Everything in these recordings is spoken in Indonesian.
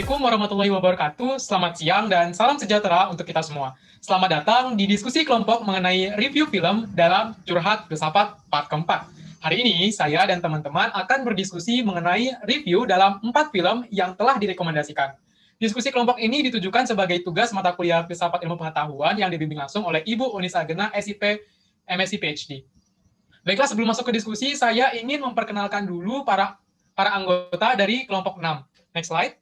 Assalamualaikum warahmatullahi wabarakatuh, selamat siang dan salam sejahtera untuk kita semua. Selamat datang di diskusi kelompok mengenai review film dalam Curhat Filsafat part keempat. Hari ini saya dan teman-teman akan berdiskusi mengenai review dalam 4 film yang telah direkomendasikan. Diskusi kelompok ini ditujukan sebagai tugas mata kuliah Filsafat Ilmu Pengetahuan yang dibimbing langsung oleh Ibu Unisa Agena, SIP, MSc PhD. Baiklah, sebelum masuk ke diskusi, saya ingin memperkenalkan dulu para anggota dari kelompok 6. Next slide.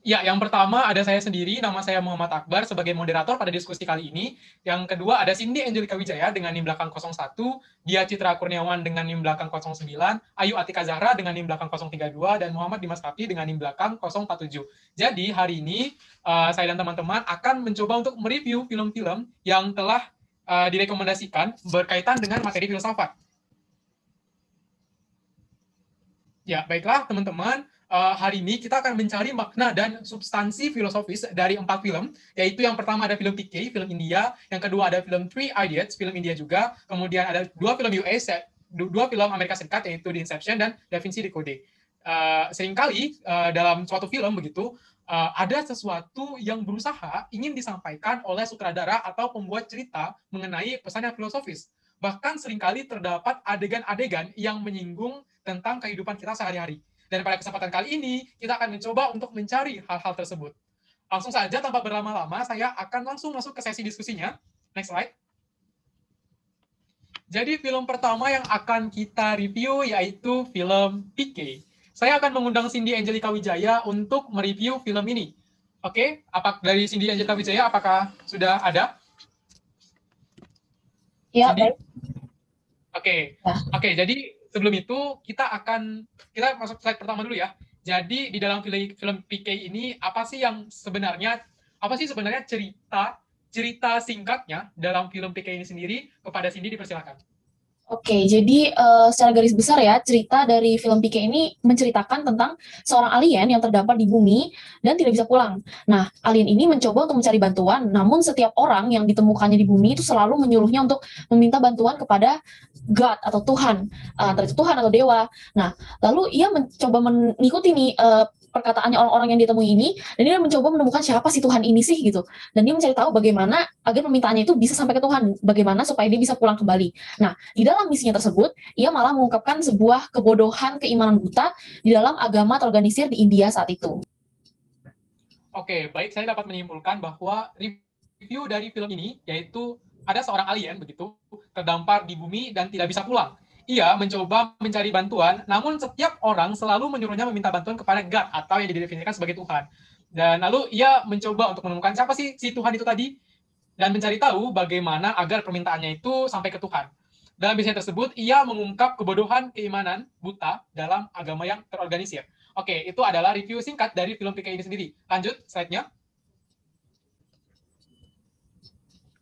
Ya, yang pertama ada saya sendiri, nama saya Muhammad Akbar sebagai moderator pada diskusi kali ini. Yang kedua ada Cindy Angelika Wijaya dengan NIM belakang 01, Dia Citra Kurniawan dengan NIM belakang 09, Ayu Atika Zahra dengan NIM belakang 032, dan Muhammad Dimas Kafi dengan NIM belakang 047. Jadi hari ini saya dan teman-teman akan mencoba untuk mereview film-film yang telah direkomendasikan berkaitan dengan materi filsafat. Ya, baiklah teman-teman. Hari ini kita akan mencari makna dan substansi filosofis dari 4 film, yaitu yang pertama ada film PK, film India, yang kedua ada film Three Idiots, film India juga, kemudian ada 2 film US, 2 film Amerika Serikat, yaitu The Inception dan Da Vinci Decode. Seringkali dalam suatu film begitu, ada sesuatu yang berusaha ingin disampaikan oleh sutradara atau pembuat cerita mengenai pesan yang filosofis. Bahkan seringkali terdapat adegan-adegan yang menyinggung tentang kehidupan kita sehari-hari. Dan pada kesempatan kali ini, kita akan mencoba untuk mencari hal-hal tersebut. Langsung saja, tanpa berlama-lama, saya akan langsung masuk ke sesi diskusinya. Next slide. Jadi, film pertama yang akan kita review yaitu film PK. Saya akan mengundang Cindy Angelika Wijaya untuk mereview film ini. Oke, dari Cindy Angelika Wijaya, apakah sudah ada? Ya, baik. Oke, jadi sebelum itu kita masuk slide pertama dulu ya. Jadi di dalam film PK ini apa sih sebenarnya cerita singkatnya dalam film PK ini sendiri? Kepada Cindy dipersilakan. Oke, jadi secara garis besar ya, cerita dari film PK ini menceritakan tentang seorang alien yang terdampar di bumi dan tidak bisa pulang. Nah, alien ini mencoba untuk mencari bantuan, namun setiap orang yang ditemukannya di bumi itu selalu menyuruhnya untuk meminta bantuan kepada God atau Tuhan, antara itu Tuhan atau dewa. Nah, lalu ia mencoba mengikuti nih perkataannya orang-orang yang ditemui ini, dan dia mencoba menemukan siapa sih Tuhan ini sih gitu. Dan dia mencari tahu bagaimana agar permintaannya itu bisa sampai ke Tuhan, bagaimana supaya dia bisa pulang kembali. Nah, di dalam misinya tersebut, ia malah mengungkapkan sebuah kebodohan keimanan buta di dalam agama terorganisir di India saat itu. Oke, baik, saya dapat menyimpulkan bahwa review dari film ini yaitu ada seorang alien begitu terdampar di bumi dan tidak bisa pulang. Ia mencoba mencari bantuan, namun setiap orang selalu menyuruhnya meminta bantuan kepada God atau yang didefinisikan sebagai Tuhan. Dan lalu ia mencoba untuk menemukan siapa sih si Tuhan itu tadi dan mencari tahu bagaimana agar permintaannya itu sampai ke Tuhan. Dalam misinya tersebut, ia mengungkap kebodohan keimanan buta dalam agama yang terorganisir. Oke, itu adalah review singkat dari film PK ini sendiri. Lanjut slide-nya.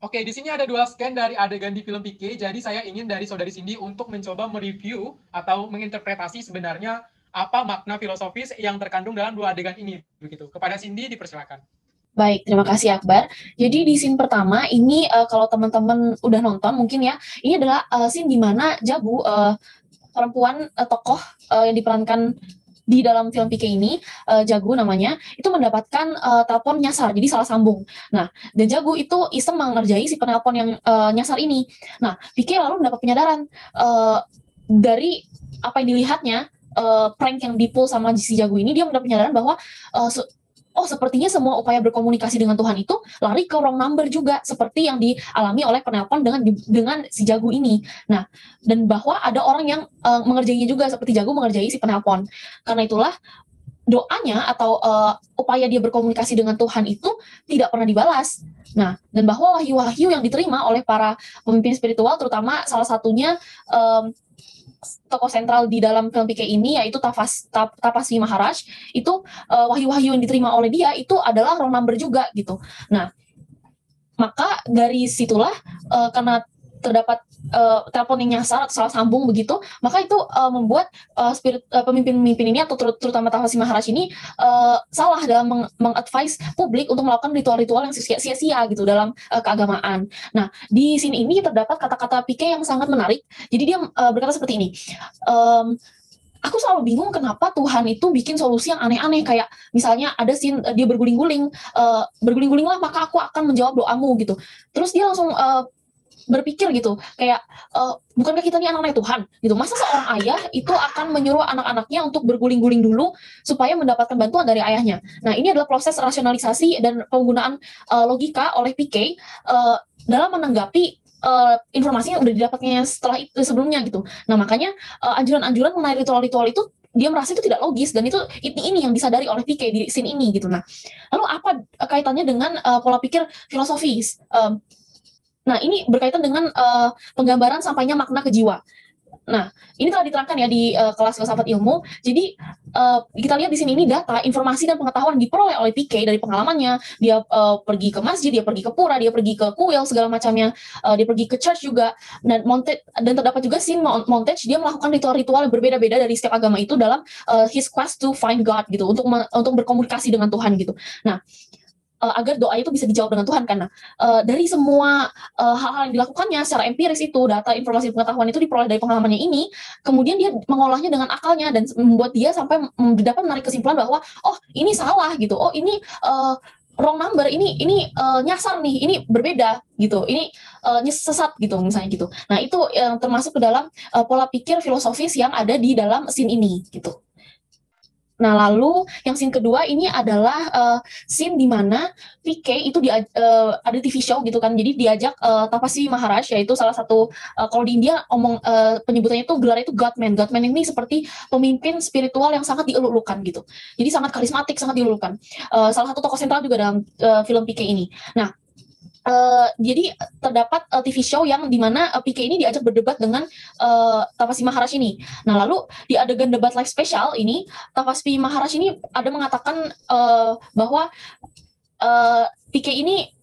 Oke, di sini ada 2 scan dari adegan di film PK, jadi saya ingin dari saudari Cindy untuk mencoba mereview atau menginterpretasi sebenarnya apa makna filosofis yang terkandung dalam 2 adegan ini. Begitu. Kepada Cindy, dipersilakan. Baik, terima kasih Akbar. Jadi di scene pertama ini kalau teman-teman udah nonton mungkin ya, ini adalah scene di mana Jabu, perempuan tokoh yang diperankan di dalam film PK ini, Jagu namanya, itu mendapatkan telepon nyasar, jadi salah sambung. Nah, dan Jagu itu iseng mengerjai si penelpon yang nyasar ini. Nah, PK lalu mendapat penyadaran dari apa yang dilihatnya, prank yang dipul sama si Jagu ini, dia mendapat penyadaran bahwa sepertinya semua upaya berkomunikasi dengan Tuhan itu lari ke wrong number juga, seperti yang dialami oleh penelpon dengan si Jagu ini. Nah, dan bahwa ada orang yang mengerjainya juga, seperti Jagu mengerjai si penelpon. Karena itulah doanya atau upaya dia berkomunikasi dengan Tuhan itu tidak pernah dibalas. Nah, dan bahwa wahyu-wahyu yang diterima oleh para pemimpin spiritual, terutama salah satunya tokoh sentral di dalam film PK ini yaitu Tapasvi Maharaj, itu wahyu-wahyu yang diterima oleh dia itu adalah wrong number juga gitu. Nah, maka dari situlah karena terdapat telepon yang nyasar atau salah sambung begitu, maka itu membuat pemimpin-pemimpin ini atau terutama Tapasvi Maharaj ini salah dalam mengadvise publik untuk melakukan ritual-ritual yang sia-sia gitu dalam keagamaan. Nah, di sini ini terdapat kata-kata PK yang sangat menarik. Jadi dia berkata seperti ini, aku selalu bingung kenapa Tuhan itu bikin solusi yang aneh-aneh, kayak misalnya ada scene dia berguling-guling, berguling-guling lah maka aku akan menjawab doamu gitu. Terus dia langsung berpikir gitu, kayak bukankah kita ini anak-anak Tuhan gitu, masa seorang ayah itu akan menyuruh anak-anaknya untuk berguling-guling dulu supaya mendapatkan bantuan dari ayahnya. Nah, ini adalah proses rasionalisasi dan penggunaan logika oleh PK dalam menanggapi informasi yang udah didapatnya setelah itu sebelumnya gitu. Nah, makanya anjuran-anjuran mengenai ritual-ritual itu dia merasa itu tidak logis, dan itu ini yang disadari oleh PK di scene ini gitu. Nah, lalu apa kaitannya dengan pola pikir filosofis? Nah, ini berkaitan dengan penggambaran sampainya makna ke jiwa. Nah, ini telah diterangkan ya di kelas filsafat ilmu. Jadi kita lihat di sini ini data, informasi dan pengetahuan diperoleh oleh PK dari pengalamannya. Dia pergi ke masjid, dia pergi ke pura, dia pergi ke kuil segala macamnya, dia pergi ke church juga. Dan terdapat juga scene Montage dia melakukan ritual-ritual yang berbeda-beda dari setiap agama itu dalam his quest to find God gitu, untuk berkomunikasi dengan Tuhan gitu. Nah, agar doa itu bisa dijawab dengan Tuhan, karena dari semua hal-hal yang dilakukannya secara empiris itu, data, informasi, pengetahuan itu diperoleh dari pengalamannya ini, kemudian dia mengolahnya dengan akalnya dan membuat dia sampai dapat menarik kesimpulan bahwa oh ini salah gitu, oh ini wrong number, ini nyasar nih, ini berbeda gitu, ini sesat gitu misalnya gitu. Nah, itu yang termasuk ke dalam pola pikir filosofis yang ada di dalam scene ini gitu. Nah, lalu yang scene kedua ini adalah scene di mana PK itu ada TV show gitu kan. Jadi diajak Tapasi Maharaj, yaitu salah satu kalau di India penyebutannya itu gelarnya itu Godman. Godman ini seperti pemimpin spiritual yang sangat dielulukan gitu. Jadi sangat karismatik, sangat dielulukan. Salah satu tokoh sentral juga dalam film PK ini. Nah, jadi terdapat TV show yang dimana PK ini diajak berdebat dengan Tapasi Maharaj ini. Nah, lalu di adegan debat live spesial ini, Tapasi Maharaj ini ada mengatakan bahwa PK ini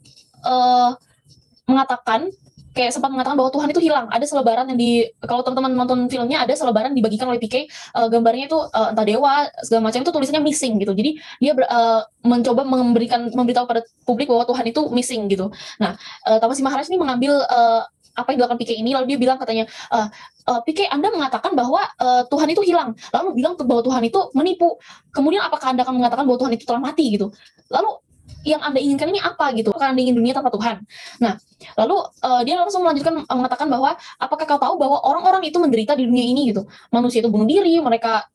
mengatakan, kayak sempat mengatakan bahwa Tuhan itu hilang. Ada selebaran yang kalau teman-teman nonton filmnya, ada selebaran dibagikan oleh PK, gambarnya itu entah dewa segala macam, itu tulisannya missing gitu. Jadi dia mencoba memberitahu pada publik bahwa Tuhan itu missing gitu. Nah, Tapasi Maharaj ini mengambil apa yang dilakukan PK ini, lalu dia bilang katanya, PK, Anda mengatakan bahwa Tuhan itu hilang, lalu bilang bahwa Tuhan itu menipu. Kemudian apakah Anda akan mengatakan bahwa Tuhan itu telah mati gitu? Lalu yang Anda inginkan ini apa gitu? Apakah Anda ingin dunia tanpa Tuhan? Nah, lalu dia langsung melanjutkan mengatakan bahwa apakah kau tahu bahwa orang-orang itu menderita di dunia ini gitu? Manusia itu bunuh diri, mereka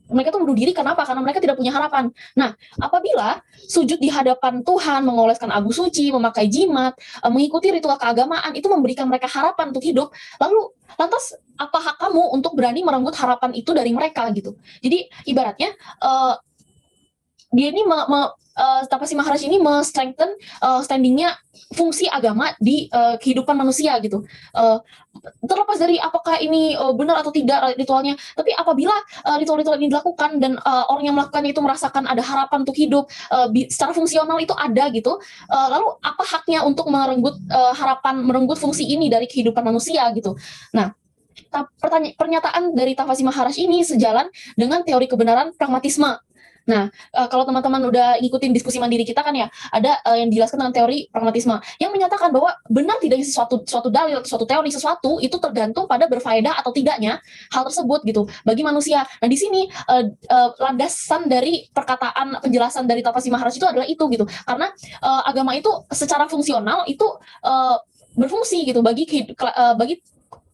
tuh bunuh diri kenapa? Karena mereka tidak punya harapan. Nah, apabila sujud di hadapan Tuhan, mengoleskan abu suci, memakai jimat, mengikuti ritual keagamaan, itu memberikan mereka harapan untuk hidup, lalu lantas apa hak kamu untuk berani merenggut harapan itu dari mereka gitu? Jadi ibaratnya dia ini Tapasi Maharaj ini strengthen standingnya fungsi agama di kehidupan manusia gitu. Terlepas dari apakah ini benar atau tidak ritualnya, tapi apabila ritual-ritual ini dilakukan dan orang yang melakukannya itu merasakan ada harapan untuk hidup, secara fungsional itu ada gitu, lalu apa haknya untuk merenggut fungsi ini dari kehidupan manusia gitu. Nah, pernyataan dari Tapasi Maharaj ini sejalan dengan teori kebenaran pragmatisme. Nah, kalau teman-teman udah ngikutin diskusi mandiri kita kan ya, ada yang dijelaskan dengan teori pragmatisme yang menyatakan bahwa benar tidaknya suatu dalil, suatu teori, sesuatu itu tergantung pada berfaedah atau tidaknya hal tersebut gitu bagi manusia. Nah, di sini landasan dari perkataan penjelasan dari Tapasi Maharaj itu adalah itu gitu, karena agama itu secara fungsional itu berfungsi gitu bagi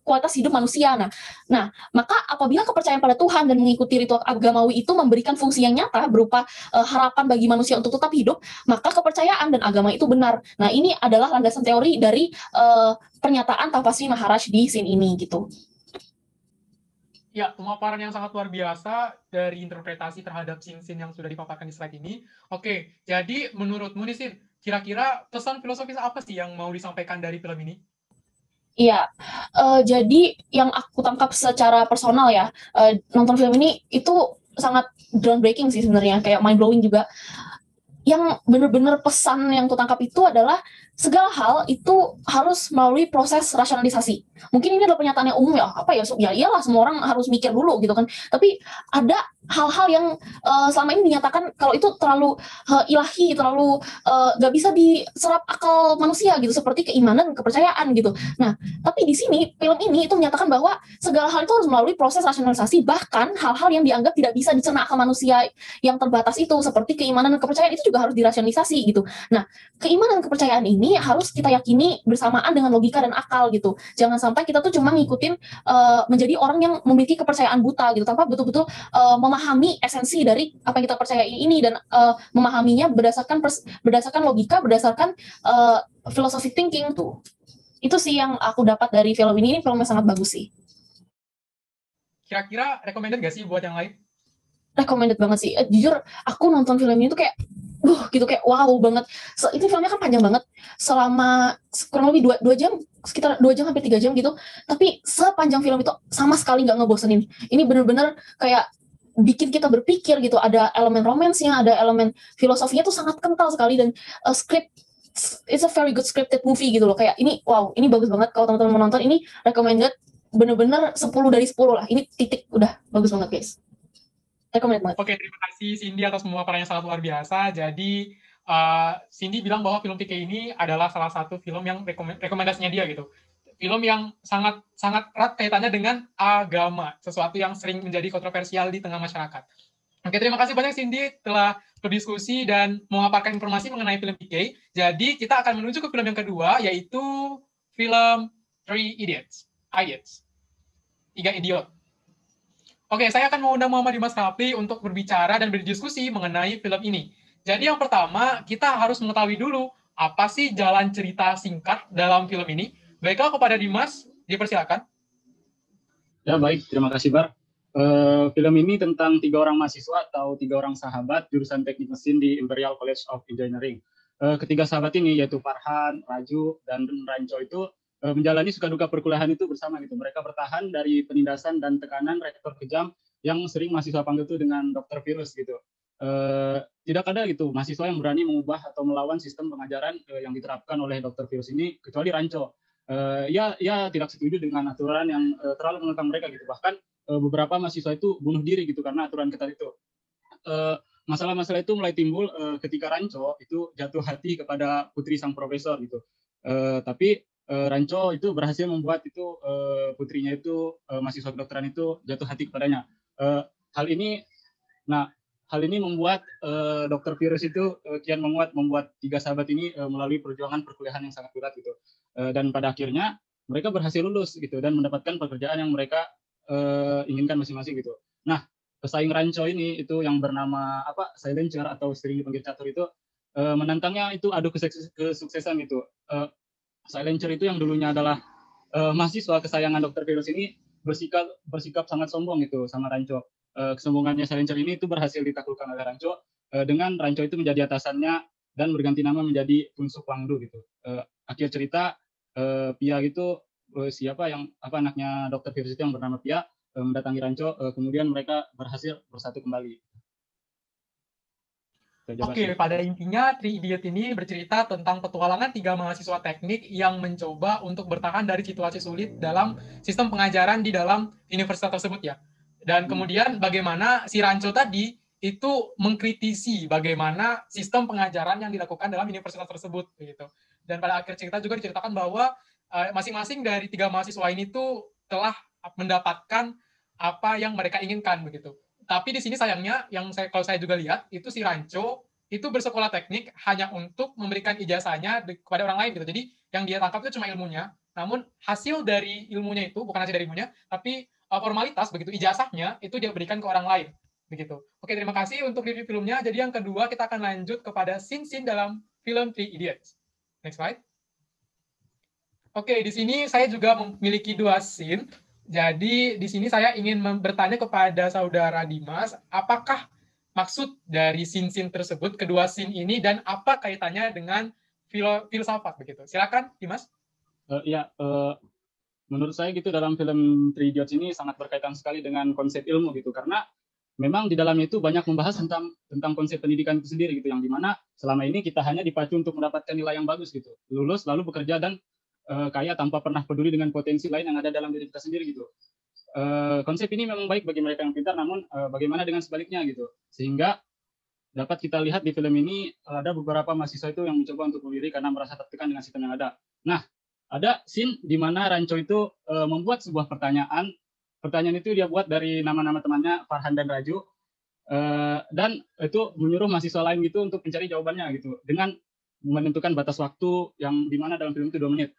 kualitas hidup manusia. Nah, maka apabila kepercayaan pada Tuhan dan mengikuti ritual agamawi itu memberikan fungsi yang nyata berupa harapan bagi manusia untuk tetap hidup, maka kepercayaan dan agama itu benar. Nah, ini adalah landasan teori dari pernyataan Tapasi Maharaj di scene ini gitu. Ya, pemaparan yang sangat luar biasa dari interpretasi terhadap scene-scene yang sudah dipaparkan di slide ini. Oke, jadi menurutmu nih, Sin, kira-kira pesan filosofis apa sih yang mau disampaikan dari film ini? Iya, jadi yang aku tangkap secara personal ya, nonton film ini itu sangat groundbreaking sih sebenarnya, kayak mind blowing juga. Yang benar-benar pesan yang kutangkap itu adalah segala hal itu harus melalui proses rasionalisasi. Mungkin ini adalah pernyataan yang umum ya, apa ya, ya iyalah semua orang harus mikir dulu gitu kan. Tapi ada hal-hal yang selama ini dinyatakan kalau itu terlalu ilahi, terlalu nggak bisa diserap akal manusia gitu, seperti keimanan, kepercayaan gitu. Nah, tapi di sini film ini itu menyatakan bahwa segala hal itu harus melalui proses rasionalisasi, bahkan hal-hal yang dianggap tidak bisa dicerna akal manusia yang terbatas itu, seperti keimanan dan kepercayaan itu juga harus dirasionalisasi gitu. Nah, keimanan dan kepercayaan ini harus kita yakini bersamaan dengan logika dan akal gitu. Jangan sampai kita tuh cuma ngikutin menjadi orang yang memiliki kepercayaan buta gitu, tanpa betul-betul memahami esensi dari apa yang kita percayai ini, dan memahaminya berdasarkan logika, berdasarkan philosophy thinking tuh. Itu sih yang aku dapat dari film ini. Ini film yang sangat bagus sih. Kira-kira recommended gak sih buat yang lain? Recommended banget sih. Jujur aku nonton film ini tuh kayak gitu, kayak wow banget. Itu filmnya kan panjang banget, selama kurang lebih 2 jam, sekitar 2 jam hampir 3 jam gitu. Tapi sepanjang film itu sama sekali nggak ngebosenin. Ini bener-bener kayak bikin kita berpikir gitu. Ada elemen romansnya, ada elemen filosofinya tuh sangat kental sekali, dan script, it's a very good scripted movie gitu loh. Kayak ini wow, ini bagus banget. Kalau teman-teman mau nonton ini, recommended, bener-bener 10 dari 10 lah. Ini titik, udah bagus banget guys. Recommended banget. Oke, terima kasih Cindy atas semua peran yang sangat luar biasa. Jadi Cindy bilang bahwa film PK ini adalah salah satu film yang rekomendasinya dia gitu. Film yang sangat sangat erat kaitannya dengan agama, sesuatu yang sering menjadi kontroversial di tengah masyarakat. Oke, terima kasih banyak Cindy telah berdiskusi dan memaparkan informasi mengenai film PK. Jadi kita akan menuju ke film yang kedua, yaitu film Three Idiots. Tiga Idiot. Oke, saya akan mengundang Muhammad Dimas Rafli untuk berbicara dan berdiskusi mengenai film ini. Jadi yang pertama, kita harus mengetahui dulu apa sih jalan cerita singkat dalam film ini. Baiklah, kepada Dimas, dipersilakan. Ya baik, terima kasih Bar. Film ini tentang 3 orang mahasiswa atau 3 orang sahabat jurusan teknik mesin di Imperial College of Engineering. Ketiga sahabat ini yaitu Farhan, Raju, dan Ranco itu menjalani suka duka perkuliahan itu bersama gitu. Mereka bertahan dari penindasan dan tekanan rektor kejam yang sering mahasiswa panggil itu dengan dokter virus gitu. Tidak ada gitu mahasiswa yang berani mengubah atau melawan sistem pengajaran yang diterapkan oleh dokter virus ini, kecuali Ranco. Ya tidak setuju dengan aturan yang terlalu mengekang mereka gitu. Bahkan beberapa mahasiswa itu bunuh diri gitu karena aturan ketat itu. Masalah-masalah itu mulai timbul ketika Ranco itu jatuh hati kepada putri sang profesor gitu. Tapi Ranco itu berhasil membuat itu putrinya itu mahasiswa kedokteran itu jatuh hati kepadanya. Hal ini membuat dokter virus itu kian membuat 3 sahabat ini melalui perjuangan perkuliahan yang sangat berat gitu. Dan pada akhirnya mereka berhasil lulus gitu dan mendapatkan pekerjaan yang mereka inginkan masing-masing gitu. Nah, pesaing Ranco ini itu yang bernama Silencer atau sering dipanggil Catur itu menantangnya itu adu kesuksesan gitu. Silencer itu yang dulunya adalah mahasiswa kesayangan dokter virus ini bersikap sangat sombong gitu sama Ranco. Kesombongannya Silencer ini itu berhasil ditaklukkan oleh Ranco dengan Ranco itu menjadi atasannya dan berganti nama menjadi Tunsuk Wangdu gitu. Akhir cerita Pia gitu anaknya dokter virus itu yang bernama Pia mendatangi Ranco, kemudian mereka berhasil bersatu kembali. Oke, pada intinya Three Idiot ini bercerita tentang petualangan 3 mahasiswa teknik yang mencoba untuk bertahan dari situasi sulit dalam sistem pengajaran di dalam universitas tersebut ya. Dan kemudian bagaimana si Ranco tadi itu mengkritisi bagaimana sistem pengajaran yang dilakukan dalam universitas tersebut gitu. Dan pada akhir cerita juga diceritakan bahwa masing-masing dari 3 mahasiswa ini tuh telah mendapatkan apa yang mereka inginkan begitu. Tapi di sini sayangnya, kalau saya juga lihat, itu si Ranco itu bersekolah teknik hanya untuk memberikan ijazahnya kepada orang lain gitu. Jadi yang dia tangkap itu cuma ilmunya, namun hasil dari ilmunya itu bukan hasil dari ilmunya, tapi formalitas begitu, ijazahnya itu dia berikan ke orang lain begitu. Oke, terima kasih untuk review filmnya. Jadi yang kedua kita akan lanjut kepada scene-scene dalam film Three Idiots. Next slide. Oke, di sini saya juga memiliki 2 scene. Jadi di sini saya ingin bertanya kepada saudara Dimas, apakah maksud dari scene-scene tersebut, kedua scene ini, dan apa kaitannya dengan filsafat begitu? Silakan, Dimas. Menurut saya gitu dalam film Three Idiots ini sangat berkaitan sekali dengan konsep ilmu gitu, karena memang di dalamnya itu banyak membahas tentang konsep pendidikan itu sendiri gitu, yang dimana selama ini kita hanya dipacu untuk mendapatkan nilai yang bagus gitu, lulus lalu bekerja dan kaya tanpa pernah peduli dengan potensi lain yang ada dalam diri kita sendiri gitu. konsep ini memang baik bagi mereka yang pintar, namun bagaimana dengan sebaliknya gitu. Sehingga dapat kita lihat di film ini ada beberapa mahasiswa itu yang mencoba untuk bunuh diri karena merasa tertekan dengan sistem yang ada. Nah, ada scene di mana Ranco itu membuat sebuah pertanyaan. Pertanyaan itu dia buat dari nama-nama temannya Farhan dan Raju, dan itu menyuruh mahasiswa lain gitu untuk mencari jawabannya gitu dengan menentukan batas waktu yang di mana dalam film itu 2 menit.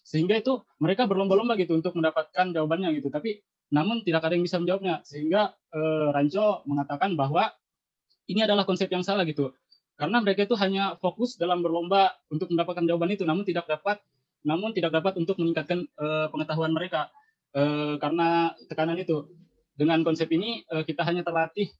Sehingga itu mereka berlomba-lomba gitu untuk mendapatkan jawabannya gitu. Tapi namun tidak ada yang bisa menjawabnya. Sehingga Ranco mengatakan bahwa ini adalah konsep yang salah gitu. Karena mereka itu hanya fokus dalam berlomba untuk mendapatkan jawaban itu, namun tidak dapat untuk meningkatkan pengetahuan mereka karena tekanan itu. Dengan konsep ini kita hanya terlatih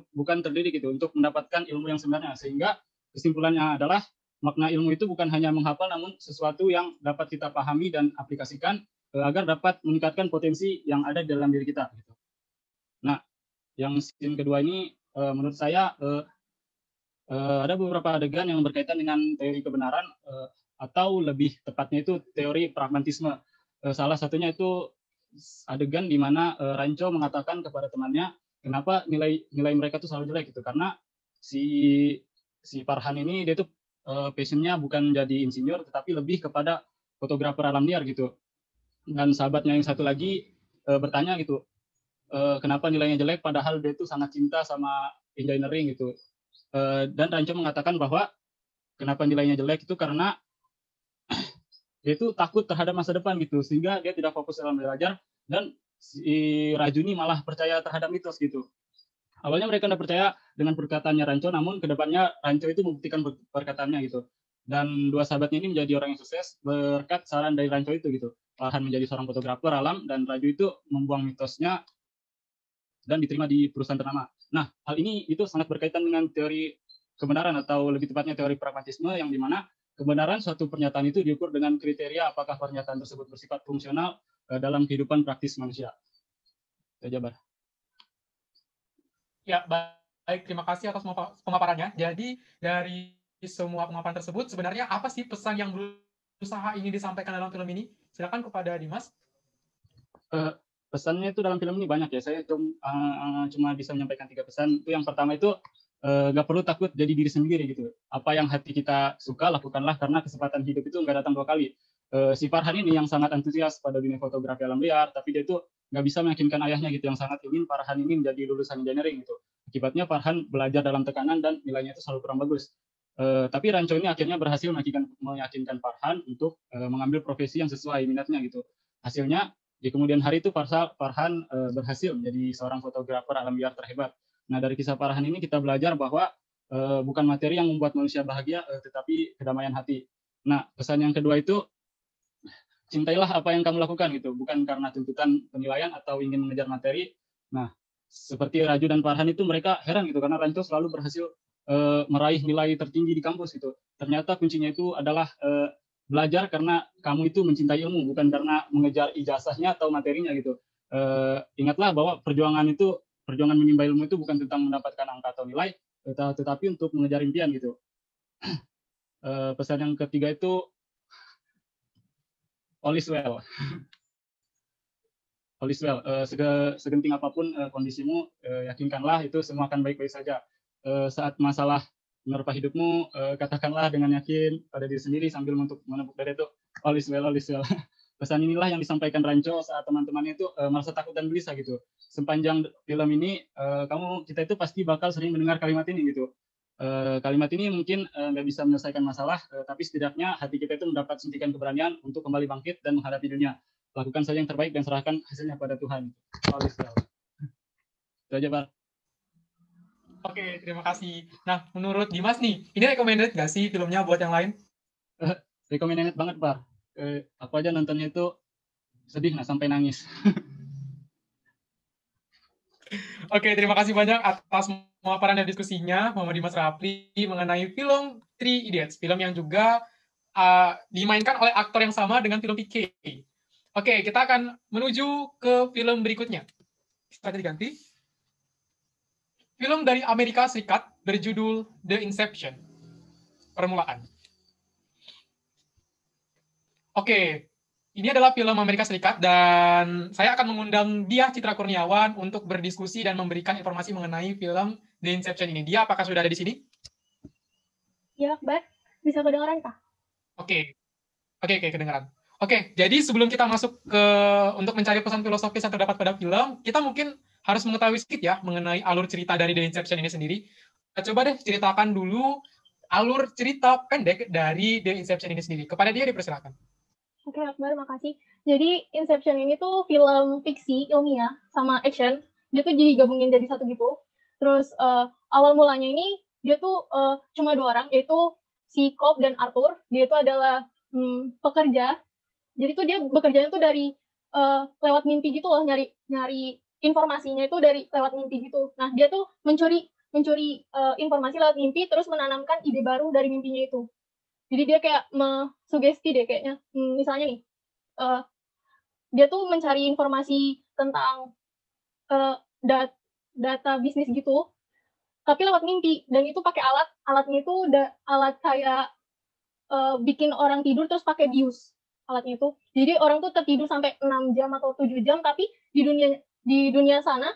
bukan terdidik gitu untuk mendapatkan ilmu yang sebenarnya. Sehingga kesimpulannya adalah makna ilmu itu bukan hanya menghafal, namun sesuatu yang dapat kita pahami dan aplikasikan agar dapat meningkatkan potensi yang ada di dalam diri kita. Gitu. Nah, yang scene kedua ini menurut saya ada beberapa adegan yang berkaitan dengan teori kebenaran atau lebih tepatnya itu teori pragmatisme. Salah satunya itu adegan di mana Ranco mengatakan kepada temannya kenapa nilai mereka itu selalu jelek gitu, karena si Farhan ini dia tuh passionnya bukan jadi insinyur tetapi lebih kepada fotografer alam liar gitu. Dan sahabatnya yang satu lagi bertanya gitu, kenapa nilainya jelek padahal dia itu sangat cinta sama engineering gitu. Dan Ranco mengatakan bahwa kenapa nilainya jelek itu karena dia itu takut terhadap masa depan gitu, sehingga dia tidak fokus dalam belajar, dan si Raju ini malah percaya terhadap mitos gitu. Awalnya mereka tidak percaya dengan perkataannya Ranco, namun kedepannya Ranco itu membuktikan perkataannya gitu. Dan dua sahabatnya ini menjadi orang yang sukses berkat saran dari Ranco itu gitu. Farhan menjadi seorang fotografer alam dan Raju itu membuang mitosnya dan diterima di perusahaan ternama. Nah, hal ini itu sangat berkaitan dengan teori kebenaran atau lebih tepatnya teori pragmatisme yang dimana kebenaran suatu pernyataan itu diukur dengan kriteria apakah pernyataan tersebut bersifat fungsional dalam kehidupan praktis manusia. Itu aja, Bar. Ya, baik. Terima kasih atas pemaparannya. Jadi, dari semua pemaparan tersebut, sebenarnya apa sih pesan yang berusaha ini disampaikan dalam film ini? Silakan kepada Dimas. Pesannya itu dalam film ini banyak ya. Saya cuma bisa menyampaikan 3 pesan. Itu yang pertama itu nggak perlu takut jadi diri sendiri gitu. Apa yang hati kita suka lakukanlah karena kesempatan hidup itu nggak datang 2 kali. Si Farhan ini yang sangat antusias pada dunia fotografi alam liar, tapi dia itu nggak bisa meyakinkan ayahnya gitu yang sangat ingin Farhan ini menjadi lulusan engineering gitu. Akibatnya Farhan belajar dalam tekanan dan nilainya itu selalu kurang bagus. Tapi Ranco ini akhirnya berhasil meyakinkan Farhan untuk mengambil profesi yang sesuai minatnya gitu. Hasilnya di kemudian hari itu Farhan berhasil menjadi seorang fotografer alam liar terhebat. Nah, dari kisah Farhan ini kita belajar bahwa bukan materi yang membuat manusia bahagia, tetapi kedamaian hati. Nah, pesan yang kedua itu cintailah apa yang kamu lakukan gitu, bukan karena tuntutan penilaian atau ingin mengejar materi. Nah, seperti Raju dan Farhan itu mereka heran gitu karena Ranco selalu berhasil meraih nilai tertinggi di kampus gitu. Ternyata kuncinya itu adalah belajar karena kamu itu mencintai ilmu, bukan karena mengejar ijazahnya atau materinya gitu. Ingatlah bahwa perjuangan menimba ilmu itu bukan tentang mendapatkan angka atau nilai, tetapi untuk mengejar impian gitu. Pesan yang ketiga itu all is well. All is well. Segenting apapun kondisimu, yakinkanlah itu semua akan baik-baik saja. Saat masalah menerpa hidupmu, katakanlah dengan yakin pada diri sendiri sambil menepuk dada itu all is well, all is well. Pesan inilah yang disampaikan Ranco saat teman-temannya itu merasa takut dan gelisah gitu. Sepanjang film ini, kita itu pasti bakal sering mendengar kalimat ini gitu. Kalimat ini mungkin nggak bisa menyelesaikan masalah, tapi setidaknya hati kita itu mendapat suntikan keberanian untuk kembali bangkit dan menghadapi dunia. Lakukan saja yang terbaik dan serahkan hasilnya pada Tuhan. All is well. Itu aja, Pak. Oke, terima kasih. Nah, menurut Dimas nih, ini recommended nggak sih filmnya buat yang lain? Recommended banget, Pak. Aku aja nontonnya itu sedih, nah sampai nangis. Oke, terima kasih banyak atas pemaparan dan diskusinya, Muhammad Dimas Rapli, mengenai film Three Idiots, film yang juga dimainkan oleh aktor yang sama dengan film PK. Oke, kita akan menuju ke film berikutnya. Bisa diganti. Film dari Amerika Serikat berjudul The Inception. Permulaan. Oke, ini adalah film Amerika Serikat dan saya akan mengundang Dia Citra Kurniawan untuk berdiskusi dan memberikan informasi mengenai film The Inception ini. Dia apakah sudah ada di sini? Ya, Akbar. Bisa kedengaran, Kak? Oke. Oke, kedengaran. Oke, jadi sebelum kita masuk untuk mencari pesan filosofis yang terdapat pada film, kita mungkin harus mengetahui sedikit ya mengenai alur cerita dari The Inception ini sendiri. Coba deh ceritakan dulu alur cerita pendek dari The Inception ini sendiri. Kepada dia dipersilakan. Oke, Akbar, makasih. Jadi, Inception ini tuh film fiksi ilmiah sama action. Dia tuh digabungin jadi satu gitu. Terus, awal mulanya ini, dia tuh cuma 2 orang, yaitu si Cobb dan Arthur. Dia itu adalah pekerja. Jadi tuh dia bekerjanya tuh dari lewat mimpi gitu loh, nyari informasinya itu dari lewat mimpi gitu. Nah, dia tuh mencuri informasi lewat mimpi, terus menanamkan ide baru dari mimpinya itu. Jadi dia kayak sugesti deh kayaknya. Misalnya nih, dia tuh mencari informasi tentang data bisnis gitu, tapi lewat mimpi. Dan itu pakai alatnya itu alat kayak bikin orang tidur terus pakai bius alatnya itu. Jadi orang tuh tertidur sampai 6 jam atau 7 jam, tapi di dunia sana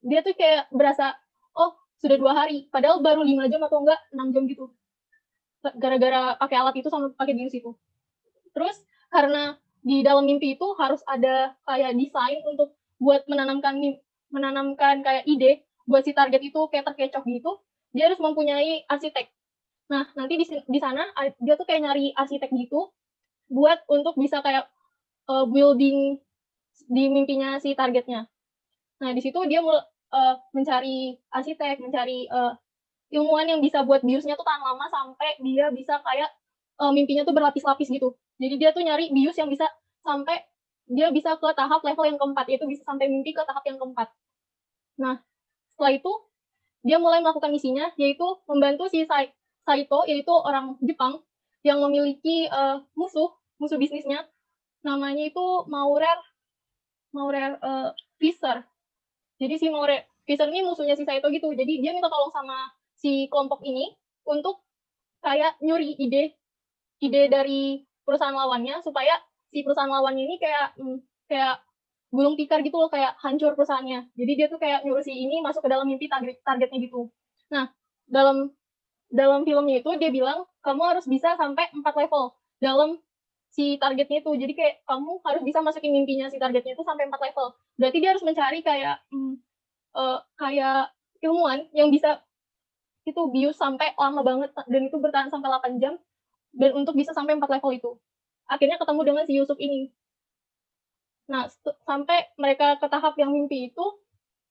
dia tuh kayak berasa, oh sudah 2 hari, padahal baru 5 jam atau enggak 6 jam gitu. Gara-gara pakai alat itu sama pakai bius itu. Terus karena di dalam mimpi itu harus ada kayak desain untuk buat menanamkan kayak ide buat si target itu kayak terkecoh gitu, dia harus mempunyai arsitek. Nah, nanti di sana dia tuh kayak nyari arsitek gitu buat untuk bisa kayak building di mimpinya si targetnya. Nah, di situ dia mencari arsitek, mencari ilmuwan yang bisa buat biusnya tuh tahan lama sampai dia bisa kayak mimpinya tuh berlapis-lapis gitu. Jadi dia tuh nyari bius yang bisa sampai dia bisa ke tahap level yang keempat, yaitu bisa sampai mimpi ke tahap yang keempat. Nah, setelah itu dia mulai melakukan misinya, yaitu membantu si Saito, yaitu orang Jepang yang memiliki musuh bisnisnya, namanya itu Maurer Fisher. Jadi si Maurer Fisher ini musuhnya si Saito gitu. Jadi dia minta tolong sama si kelompok ini untuk kayak nyuri ide dari perusahaan lawannya supaya si perusahaan lawannya ini kayak gulung tikar gitu loh, kayak hancur perusahaannya. Jadi dia tuh kayak nyuruh si ini masuk ke dalam mimpi targetnya gitu. Nah, dalam filmnya itu dia bilang kamu harus bisa sampai 4 level dalam si targetnya itu. Jadi kayak kamu harus bisa masukin mimpinya si targetnya itu sampai 4 level. Berarti dia harus mencari kayak kayak ilmuwan yang bisa itu bius sampai lama banget dan itu bertahan sampai 8 jam dan untuk bisa sampai 4 level itu. Akhirnya ketemu dengan si Yusuf ini. Nah, sampai mereka ke tahap yang mimpi itu,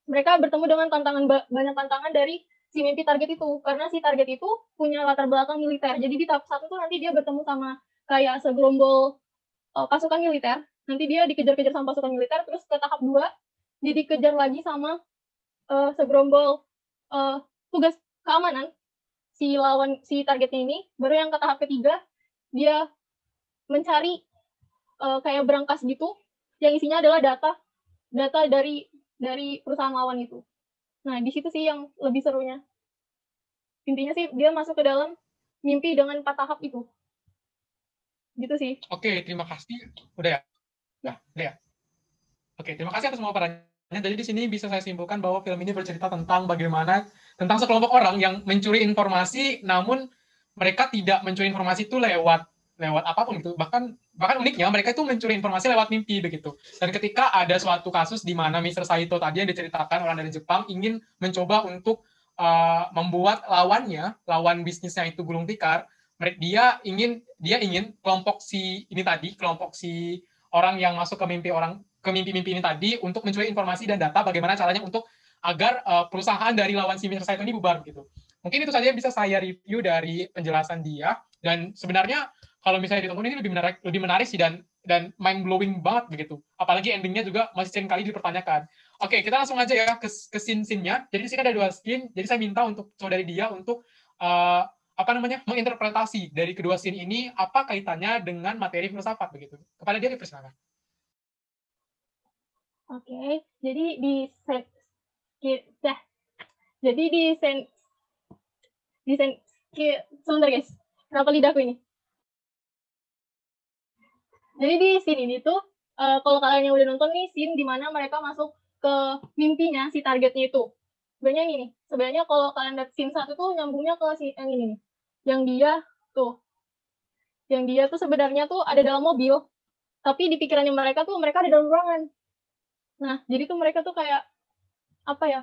mereka bertemu dengan banyak tantangan dari si mimpi target itu. Karena si target itu punya latar belakang militer. Jadi di tahap 1 tuh nanti dia bertemu sama kayak segerombol pasukan militer. Nanti dia dikejar-kejar sama pasukan militer, terus ke tahap 2 dia dikejar lagi sama segerombol tugas keamanan si targetnya ini. Baru yang ke tahap ketiga dia mencari kayak berangkas gitu yang isinya adalah data dari perusahaan lawan itu. Nah, di situ sih yang lebih serunya. Intinya sih dia masuk ke dalam mimpi dengan 4 tahap itu. Gitu sih. Oke, terima kasih. Udah ya? Udah ya? Oke, terima kasih atas semua perannya. Jadi di sini bisa saya simpulkan bahwa film ini bercerita tentang tentang sekelompok orang yang mencuri informasi, namun mereka tidak mencuri informasi itu lewat apapun itu. Bahkan uniknya mereka itu mencuri informasi lewat mimpi begitu. Dan ketika ada suatu kasus di mana Mr. Saito tadi yang diceritakan orang dari Jepang ingin mencoba untuk membuat lawan bisnisnya itu gulung tikar, dia ingin kelompok si orang yang masuk ke mimpi-mimpi ini tadi untuk mencuri informasi dan data bagaimana caranya untuk agar perusahaan dari lawan si Mr. Saito ini bubar gitu. Mungkin itu saja yang bisa saya review dari penjelasan dia, dan sebenarnya kalau misalnya ditonton ini lebih menarik sih dan mind blowing banget begitu. Apalagi endingnya juga masih sering kali dipertanyakan. Oke, kita langsung aja ya ke scene-nya. Jadi di sini ada 2 scene. Jadi saya minta untuk dari dia untuk menginterpretasi dari kedua scene ini apa kaitannya dengan materi filsafat begitu. Kepada dia dipersilakan. Oke, jadi di sebentar guys, kenapa lidahku ini? Jadi di scene ini tuh, kalau kalian yang udah nonton nih, scene dimana mereka masuk ke mimpinya si targetnya itu. Sebenarnya ini nih, sebenarnya kalau kalian lihat scene 1 tuh nyambungnya ke si yang ini nih. Yang dia tuh, yang dia tuh sebenarnya tuh ada dalam mobil, tapi di pikirannya mereka tuh mereka ada dalam ruangan. Nah, jadi tuh mereka tuh kayak apa ya?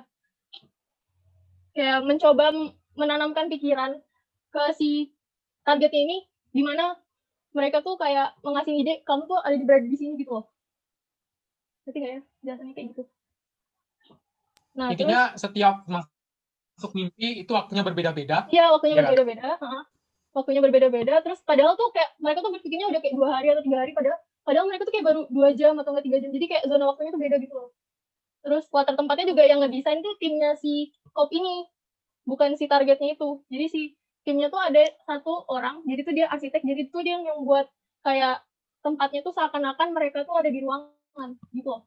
Kayak mencoba menanamkan pikiran ke si targetnya ini, di mana mereka tuh kayak mengasih ide kamu tuh ada berada di sini gitu loh. Ngerti nggak ya? Jelasannya kayak gitu. Nah, terus Intinya setiap masuk mimpi itu waktunya berbeda-beda. iya waktunya Iya kan? berbeda-beda. Waktunya berbeda-beda. Terus padahal tuh kayak mereka tuh berpikirnya udah kayak 2 hari atau 3 hari, padahal mereka tuh kayak baru 2 jam atau nggak 3 jam. Jadi kayak zona waktunya tuh beda gitu loh. Terus water tempatnya juga yang ngedesain tuh timnya si Kop ini, bukan si targetnya itu. Jadi si timnya tuh ada satu orang, jadi tuh dia arsitek, jadi tuh dia yang buat kayak tempatnya tuh seakan-akan mereka tuh ada di ruangan gitu loh.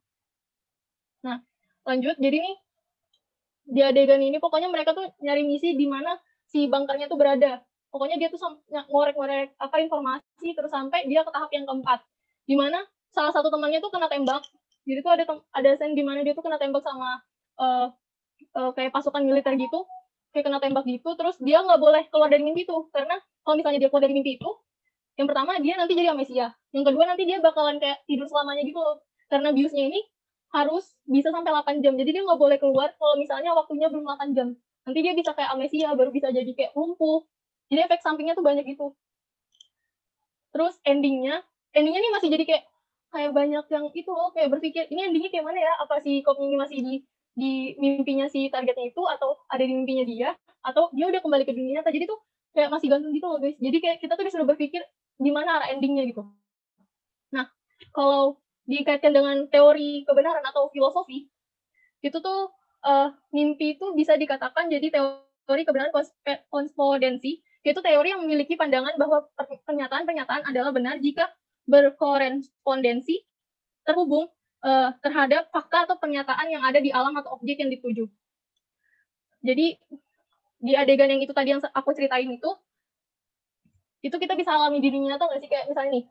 Nah, lanjut. Jadi nih di adegan ini pokoknya mereka tuh nyari misi di mana si bunkernya tuh berada. Pokoknya dia tuh ngorek-ngorek apa informasi terus sampai dia ke tahap yang keempat. Di mana salah satu temannya tuh kena tembak. Jadi tuh ada scene di mana dia tuh kena tembak sama kayak pasukan militer gitu. Kayak kena tembak gitu, terus dia nggak boleh keluar dari mimpi itu. Karena kalau misalnya dia keluar dari mimpi itu, yang pertama dia nanti jadi amnesia. Yang kedua nanti dia bakalan kayak tidur selamanya gitu loh. Karena biusnya ini harus bisa sampai 8 jam. Jadi dia nggak boleh keluar kalau misalnya waktunya belum 8 jam. Nanti dia bisa kayak amnesia, baru bisa jadi kayak lumpuh. Jadi efek sampingnya tuh banyak gitu. Terus endingnya nih masih jadi kayak banyak yang itu loh, kayak berpikir ini endingnya kayak mana ya? Apa si Kop ini masih di mimpinya si targetnya itu, atau ada di mimpinya dia, atau dia udah kembali ke dunia nyata. Jadi tuh kayak masih gantung gitu loh guys. Jadi kayak kita tuh disuruh berpikir di mana arah endingnya gitu. Nah, kalau dikaitkan dengan teori kebenaran atau filosofi, itu tuh mimpi itu bisa dikatakan jadi teori kebenaran korespondensi, yaitu teori yang memiliki pandangan bahwa pernyataan-pernyataan adalah benar jika berkorespondensi terhubung terhadap fakta atau pernyataan yang ada di alam atau objek yang dituju. Jadi di adegan yang itu tadi yang aku ceritain itu kita bisa alami dirinya atau nggak sih, kayak misalnya nih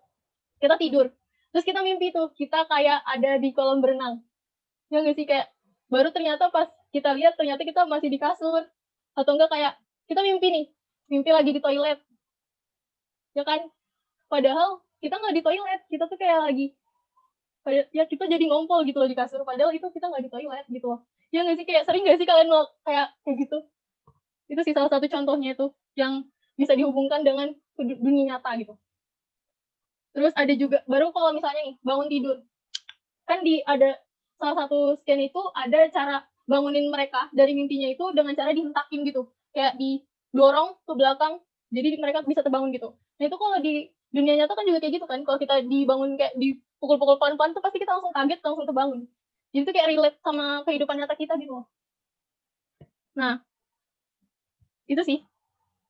kita tidur, terus kita mimpi tuh kita kayak ada di kolam berenang, ya nggak sih, kayak baru ternyata pas kita lihat ternyata kita masih di kasur, atau enggak kayak kita mimpi lagi di toilet, ya kan, padahal kita nggak di toilet, kita tuh kayak lagi ya kita jadi ngompol gitu loh di kasur, padahal itu kita nggak di toilet gitu loh, ya nggak sih, kayak sering nggak sih kalian kayak gitu. Itu sih salah satu contohnya itu yang bisa dihubungkan dengan dunia nyata gitu. Terus ada juga baru kalau misalnya nih bangun tidur, kan ada salah satu scan itu ada cara bangunin mereka dari mimpinya itu dengan cara dihentakin gitu, kayak didorong ke belakang, jadi mereka bisa terbangun gitu. Nah itu kalau di dunia nyata kan juga kayak gitu kan, kalau kita dibangun kayak dipukul-pukul pelan-pelan tuh pasti kita langsung kaget, langsung terbangun. Jadi itu kayak relate sama kehidupan nyata kita gitu. Nah itu sih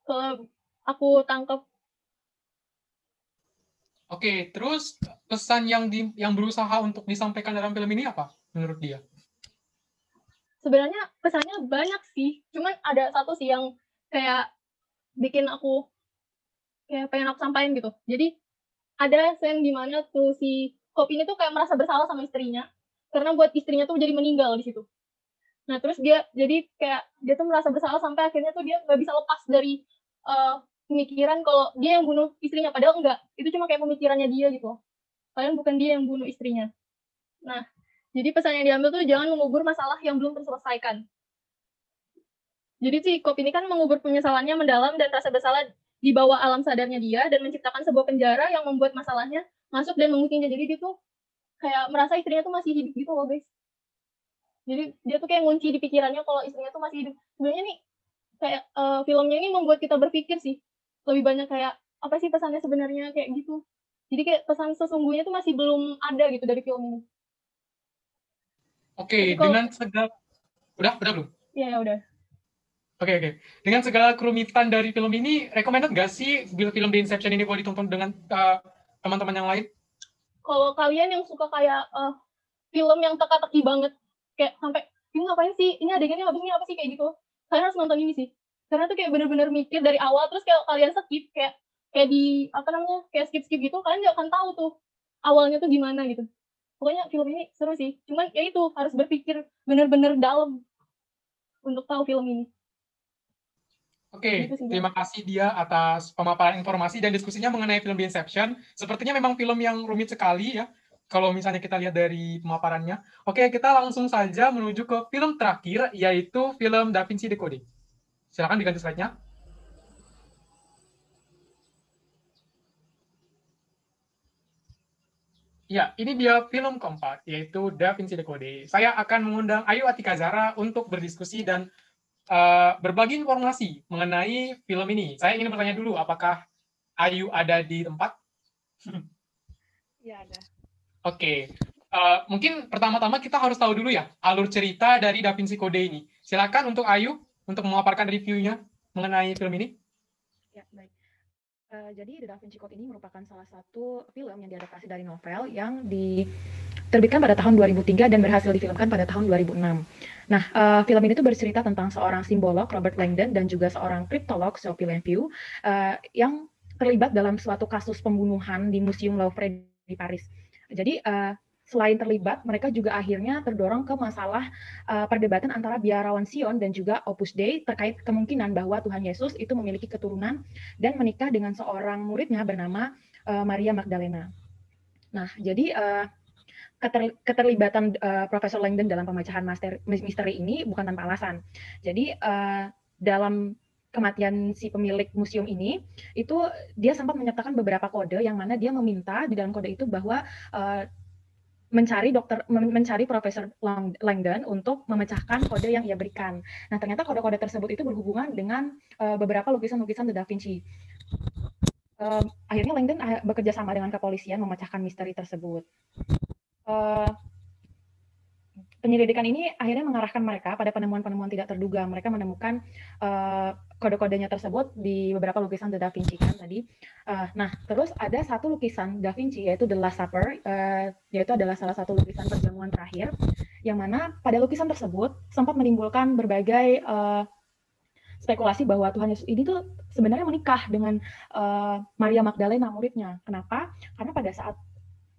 kalau aku tangkap. Oke, terus pesan yang berusaha untuk disampaikan dalam film ini apa menurut dia? Sebenarnya pesannya banyak sih, cuman ada satu sih yang kayak bikin aku kayak pengen aku sampaikan gitu. Jadi ada scene di mana tuh si Kop ini tuh kayak merasa bersalah sama istrinya karena buat istrinya tuh jadi meninggal di situ. Nah terus dia jadi kayak dia tuh merasa bersalah sampai akhirnya tuh dia nggak bisa lepas dari pemikiran kalau dia yang bunuh istrinya, padahal enggak, itu cuma kayak pemikirannya dia gitu. Padahal bukan dia yang bunuh istrinya. Nah jadi pesan yang diambil tuh jangan mengubur masalah yang belum terselesaikan. Jadi si Kop ini kan mengubur penyesalannya mendalam dan rasa bersalah di bawah alam sadarnya dia dan menciptakan sebuah penjara yang membuat masalahnya masuk dan mengusingnya. Jadi dia tuh kayak merasa istrinya tuh masih hidup gitu loh guys. Jadi dia tuh kayak ngunci di pikirannya kalau istrinya tuh masih hidup. Sebenarnya nih kayak filmnya ini membuat kita berpikir sih lebih banyak kayak apa sih pesannya sebenarnya kayak gitu. Jadi kayak pesan sesungguhnya tuh masih belum ada gitu dari film ini. Oke, dengan segala udah belum? Ya udah. Oke. Dengan segala kerumitan dari film ini, recommended nggak sih film The Inception ini kalau ditonton dengan teman-teman yang lain? Kalau kalian yang suka kayak film yang teka-teki banget, kayak sampai ini ngapain sih, ini adegannya habisnya apa sih, kayak gitu, kalian harus nonton ini sih. Karena tuh kayak bener-bener mikir dari awal, terus kayak kalian skip, kayak di apa namanya, kayak skip gitu, kalian nggak akan tahu tuh awalnya tuh gimana gitu. Pokoknya film ini seru sih. Cuman ya itu harus berpikir bener-bener dalam untuk tahu film ini. Oke, Gitu sih, Bang. terima kasih dia atas pemaparan informasi dan diskusinya mengenai film The Inception. Sepertinya memang film yang rumit sekali ya, kalau misalnya kita lihat dari pemaparannya. Oke, kita langsung saja menuju ke film terakhir, yaitu film Da Vinci Decoding. Silakan diganti slide-nya. Ya, ini dia film keempat, yaitu Da Vinci Decoding. Saya akan mengundang Ayu Atika Zara untuk berdiskusi dan berbagi informasi mengenai film ini. Saya ingin bertanya dulu, apakah Ayu ada di tempat? Iya, ada. Oke, mungkin pertama-tama kita harus tahu dulu ya alur cerita dari Da Vinci Code ini. Silakan untuk Ayu untuk memaparkan reviewnya mengenai film ini. Ya, baik. Jadi The Da Vinci Code ini merupakan salah satu film yang diadaptasi dari novel yang diterbitkan pada tahun 2003 dan berhasil difilmkan pada tahun 2006. Nah, film ini tuh bercerita tentang seorang simbolog Robert Langdon dan juga seorang kriptolog Sophie Lanview yang terlibat dalam suatu kasus pembunuhan di Museum Louvre di Paris. Jadi selain terlibat, mereka juga akhirnya terdorong ke masalah perdebatan antara biarawan Sion dan juga Opus Dei terkait kemungkinan bahwa Tuhan Yesus itu memiliki keturunan dan menikah dengan seorang muridnya bernama Maria Magdalena. Nah, jadi keterlibatan Profesor Langdon dalam pemecahan misteri ini bukan tanpa alasan. Jadi dalam kematian si pemilik museum ini, itu dia sempat menyertakan beberapa kode yang mana dia meminta di dalam kode itu bahwa mencari Profesor Langdon untuk memecahkan kode yang ia berikan. Nah, ternyata kode-kode tersebut itu berhubungan dengan beberapa lukisan-lukisan The Da Vinci. Akhirnya Langdon bekerja sama dengan kepolisian memecahkan misteri tersebut. Penyelidikan ini akhirnya mengarahkan mereka pada penemuan-penemuan tidak terduga. Mereka menemukan kode-kodenya tersebut di beberapa lukisan The Da Vinci kan tadi. Nah, terus ada satu lukisan Da Vinci yaitu The Last Supper, yaitu adalah salah satu lukisan perjamuan terakhir, yang mana pada lukisan tersebut sempat menimbulkan berbagai spekulasi bahwa Tuhan Yesus ini tuh sebenarnya menikah dengan Maria Magdalena muridnya. Kenapa? Karena pada saat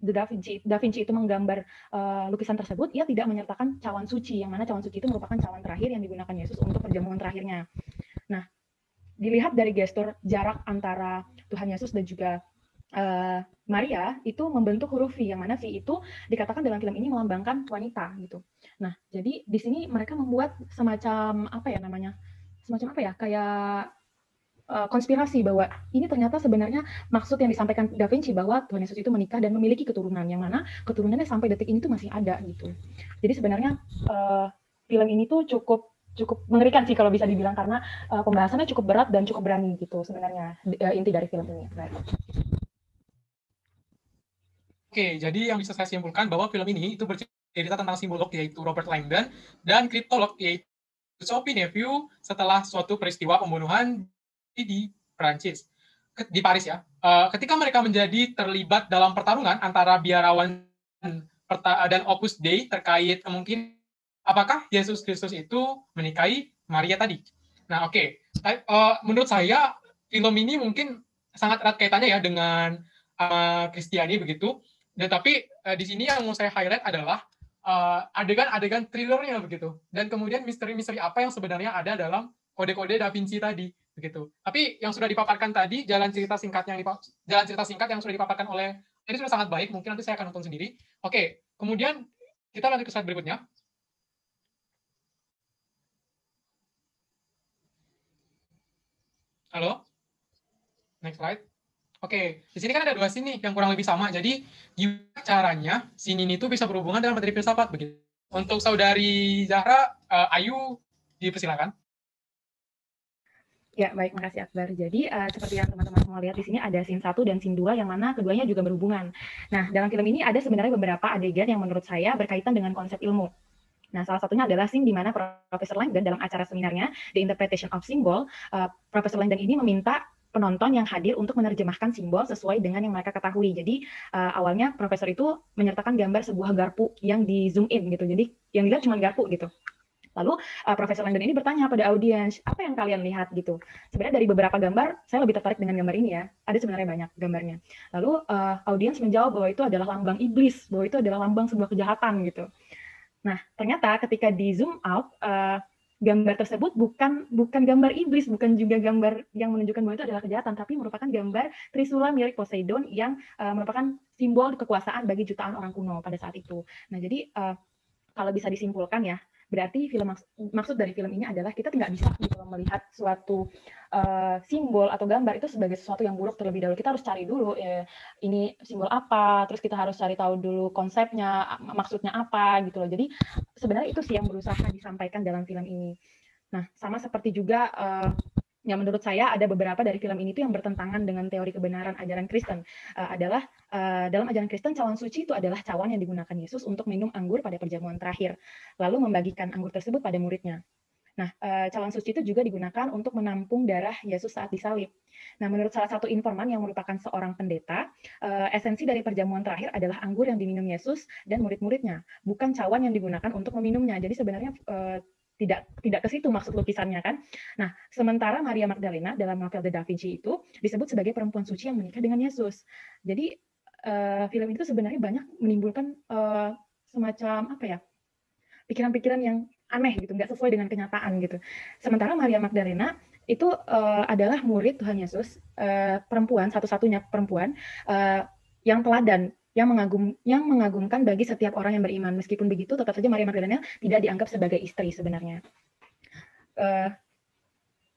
Da Vinci itu menggambar lukisan tersebut, ia tidak menyertakan cawan suci, yang mana cawan suci itu merupakan cawan terakhir yang digunakan Yesus untuk perjamuan terakhirnya. Nah, dilihat dari gestur jarak antara Tuhan Yesus dan juga Maria itu membentuk huruf V, yang mana V itu dikatakan dalam film ini melambangkan wanita gitu. Nah, jadi di sini mereka membuat semacam kayak konspirasi bahwa ini ternyata sebenarnya maksud yang disampaikan Da Vinci bahwa Tuhan Yesus itu menikah dan memiliki keturunan, yang mana keturunannya sampai detik ini tuh masih ada gitu. Jadi sebenarnya film ini tuh cukup mengerikan sih kalau bisa dibilang, karena pembahasannya cukup berat dan cukup berani gitu sebenarnya inti dari film ini. Oke, jadi yang bisa saya simpulkan bahwa film ini itu bercerita tentang simbolog yaitu Robert Langdon dan kriptolog yaitu Sophie Lanview setelah suatu peristiwa pembunuhan di Prancis, di Paris ya. Ketika mereka menjadi terlibat dalam pertarungan antara biarawan dan Opus Dei terkait kemungkinan apakah Yesus Kristus itu menikahi Maria tadi. Nah, oke. Menurut saya film ini mungkin sangat erat kaitannya ya dengan Kristiani begitu. Dan tapi di sini yang mau saya highlight adalah adegan-adegan thrillernya begitu. Dan kemudian misteri-misteri apa yang sebenarnya ada dalam kode-kode Da Vinci tadi begitu. Tapi yang sudah dipaparkan tadi, jalan cerita singkat yang sudah dipaparkan oleh ini sudah sangat baik. Mungkin nanti saya akan nonton sendiri. Oke, kemudian kita lanjut ke slide berikutnya. Halo? Next slide. Oke, di sini kan ada dua scene yang kurang lebih sama. Jadi gimana caranya scene ini tuh bisa berhubungan dengan materi filsafat begitu. Untuk saudari Zahra, Ayu dipersilakan. Ya, baik, makasih Akbar. Jadi seperti yang teman-teman semua lihat di sini ada scene 1 dan scene 2 yang mana keduanya juga berhubungan. Nah, dalam film ini ada sebenarnya beberapa adegan yang menurut saya berkaitan dengan konsep ilmu. Nah, salah satunya adalah scene di mana Profesor Langdon dalam acara seminarnya The Interpretation of Symbol, Profesor Langdon ini meminta penonton yang hadir untuk menerjemahkan simbol sesuai dengan yang mereka ketahui. Jadi awalnya profesor itu menyertakan gambar sebuah garpu yang di zoom in gitu. Jadi yang dilihat cuma garpu gitu. Lalu Profesor Langdon ini bertanya pada audiens, apa yang kalian lihat gitu. Sebenarnya dari beberapa gambar, saya lebih tertarik dengan gambar ini ya. Ada sebenarnya banyak gambarnya. Lalu audiens menjawab bahwa itu adalah lambang iblis, bahwa itu adalah lambang sebuah kejahatan gitu. Nah, ternyata ketika di zoom out, gambar tersebut bukan gambar iblis, bukan juga gambar yang menunjukkan bahwa itu adalah kejahatan, tapi merupakan gambar Trisula milik Poseidon yang merupakan simbol kekuasaan bagi jutaan orang kuno pada saat itu. Nah, jadi kalau bisa disimpulkan ya, berarti maksud dari film ini adalah kita tidak bisa gitu melihat suatu simbol atau gambar itu sebagai sesuatu yang buruk terlebih dahulu. Kita harus cari dulu ini simbol apa, terus kita harus cari tahu dulu konsepnya, maksudnya apa gitu loh. Jadi sebenarnya itu sih yang berusaha disampaikan dalam film ini. Nah, sama seperti juga yang menurut saya ada beberapa dari film ini tuh yang bertentangan dengan teori kebenaran ajaran Kristen. Adalah dalam ajaran Kristen cawan suci itu adalah cawan yang digunakan Yesus untuk minum anggur pada perjamuan terakhir, lalu membagikan anggur tersebut pada muridnya. Nah, cawan suci itu juga digunakan untuk menampung darah Yesus saat disalib. Nah, menurut salah satu informan yang merupakan seorang pendeta, esensi dari perjamuan terakhir adalah anggur yang diminum Yesus dan murid-muridnya, bukan cawan yang digunakan untuk meminumnya. Jadi sebenarnya tidak ke situ maksud lukisannya kan. Nah, sementara Maria Magdalena dalam novel The Da Vinci itu disebut sebagai perempuan suci yang menikah dengan Yesus. Jadi film itu sebenarnya banyak menimbulkan semacam apa ya, pikiran-pikiran yang aneh gitu, nggak sesuai dengan kenyataan gitu. Sementara Maria Magdalena itu adalah murid Tuhan Yesus, perempuan, satu-satunya perempuan yang teladan, yang mengagumkan bagi setiap orang yang beriman. Meskipun begitu, tetap saja Maria Magdalena tidak dianggap sebagai istri sebenarnya.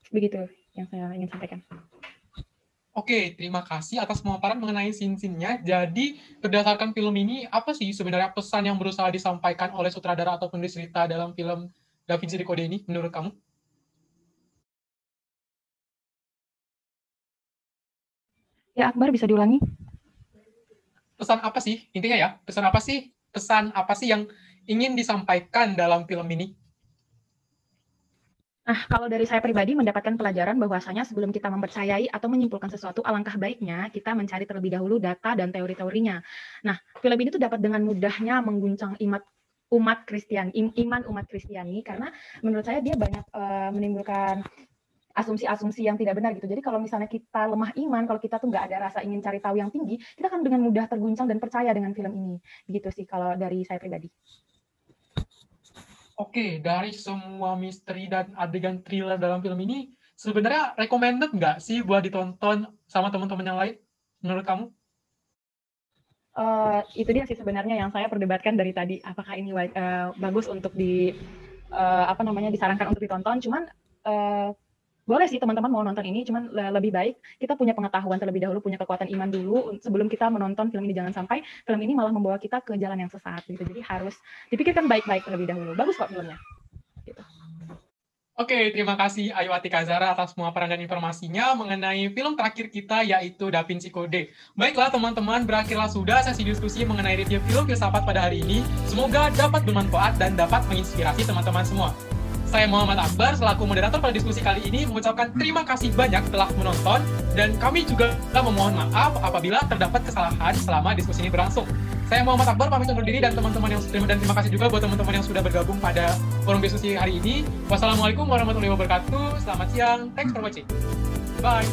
Begitu yang saya ingin sampaikan. Oke, terima kasih atas pemaparan mengenai scene-scene-nya. Jadi, berdasarkan film ini, apa sih sebenarnya pesan yang berusaha disampaikan oleh sutradara atau penulis cerita dalam film Da Vinci Code ini, menurut kamu? Ya, Akbar, bisa diulangi? Pesan apa sih? Intinya ya, pesan apa sih yang ingin disampaikan dalam film ini? Nah, kalau dari saya pribadi mendapatkan pelajaran bahwasanya sebelum kita mempercayai atau menyimpulkan sesuatu, alangkah baiknya kita mencari terlebih dahulu data dan teori-teorinya. Nah, film ini tuh dapat dengan mudahnya mengguncang iman umat Kristiani, karena menurut saya dia banyak menimbulkan asumsi-asumsi yang tidak benar gitu. Jadi kalau misalnya kita lemah iman, kalau kita tuh nggak ada rasa ingin cari tahu yang tinggi, kita akan dengan mudah terguncang dan percaya dengan film ini. Begitu sih kalau dari saya pribadi. Oke, dari semua misteri dan adegan thriller dalam film ini, sebenarnya recommended nggak sih buat ditonton sama teman-teman yang lain, menurut kamu? Itu dia sih sebenarnya yang saya perdebatkan dari tadi. Apakah ini bagus untuk disarankan untuk ditonton? Cuman boleh sih teman-teman mau nonton ini, cuman lebih baik kita punya pengetahuan terlebih dahulu, punya kekuatan iman dulu sebelum kita menonton film ini. Jangan sampai film ini malah membawa kita ke jalan yang sesat gitu. Jadi harus dipikirkan baik-baik terlebih dahulu. Bagus kok filmnya. Gitu. Oke, terima kasih Ayu Atika Zara atas pemaparan dan informasinya mengenai film terakhir kita, yaitu Da Vinci Code. Baiklah teman-teman, berakhirlah sudah sesi diskusi mengenai review film filsafat pada hari ini. Semoga dapat bermanfaat dan dapat menginspirasi teman-teman semua. Saya Muhammad Akbar, selaku moderator pada diskusi kali ini, mengucapkan terima kasih banyak telah menonton, dan kami juga memohon maaf apabila terdapat kesalahan selama diskusi ini berlangsung. Saya Muhammad Akbar, pamit undur diri, dan teman-teman yang dan terima kasih juga buat teman-teman yang sudah bergabung pada forum diskusi hari ini. Wassalamualaikum warahmatullahi wabarakatuh. Selamat siang. Thanks for watching. Bye.